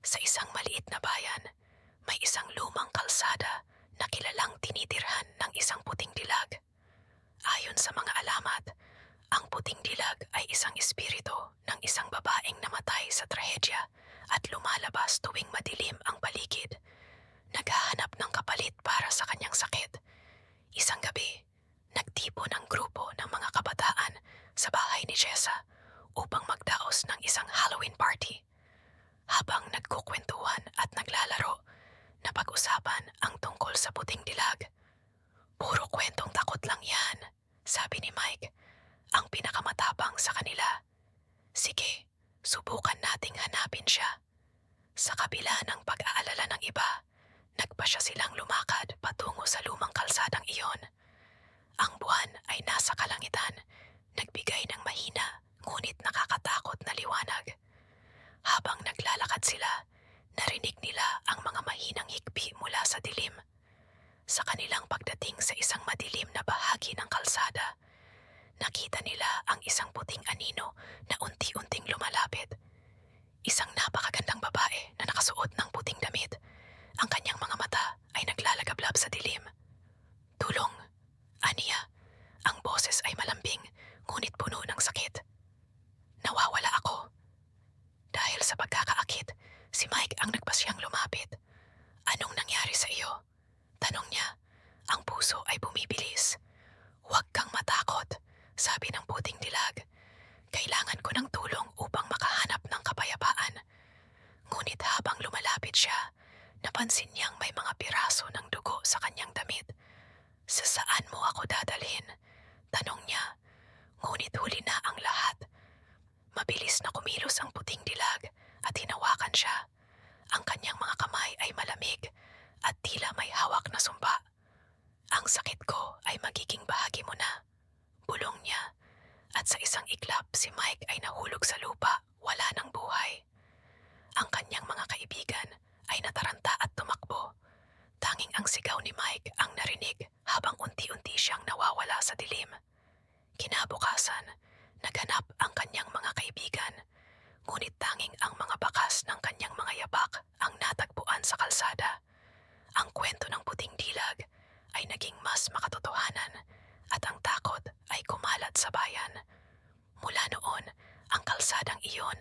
Sa isang maliit na bayan, may isang lumang kalsada na kilalang tinitirhan ng isang puting dilag. Ayon sa mga alamat, ang puting dilag ay isang espiritu ng isang babaeng namatay sa trahedya at lumalabas tuwing madilim ang paligid. Naghahanap ng kapalit para sa kanyang sakit. Isang gabi, nagtipon ang grupo ng mga kabataan sa bahay ni Jessa upang magdaos ng isang Halloween party. Habang nagkukwentuhan at naglalaro, napag-usapan ang tungkol sa puting dilag. Puro kwentong takot lang yan, sabi ni Mike, ang pinakamatapang sa kanila. Sige, subukan nating hanapin siya. Sa kabila ng pag-aalala ng iba, nagpasya silang lumakad patungo sa lumang kalsadang iyon. Ang buwan ay nasa kalangitan, nagbigay ng mahina ngunit nakakatakot na liwanag. Habang naglalakad sila, narinig nila ang mga mahinang hikbi mula sa dilim. Sa kanilang pagdating sa isang madilim na bahagi ng kalsada, nakita nila ang isang puting anino na unti-unting lumalapit. Isang napakagandang babae na nakasuot ng puting damit. Ang kanyang mga mata ay naglalagablab sa dilim. Tulong, aniya. Ang boses ay malambing, ngunit puno ng sakit. Nawawala ako. Dahil sa pagkakaakit, si Mike ang nagpasyang lumapit. Anong nangyari sa iyo? Tanong niya. Ang puso ay bumibilis. Huwag kang matakot, sabi ng puting dilag. Kailangan ko ng tulong upang makahanap ng kapayapaan. Ngunit habang lumalapit siya, napansin niyang may mga piraso ng dugo sa kanyang damit. Sa saan mo ako dadalhin? Tanong niya. Ngunit huli na ang lahat. Mabilis na kumilos ang puting dilag at hinawakan siya. Ang kanyang mga kamay ay malamig at tila may hawak na sumpa. Ang sakit ko ay magiging bahagi mo na, bulong niya. At sa isang iglap si Mike ay nahulog sa lupa, wala ng buhay. Ang kanyang mga kaibigan ay nataranta at tumakbo. Tanging ang sigaw ni Mike ang narinig habang unti-unti siyang nawawala sa dilim. Kinabukasan, naghanap ang kanyang mga kaibigan, ngunit tanging ang mga bakas ng kanyang mga yabak ang natagpuan sa kalsada. Ang kwento ng puting dilag ay naging mas makatotohanan at ang takot ay kumalat sa bayan. Mula noon, ang kalsadang iyon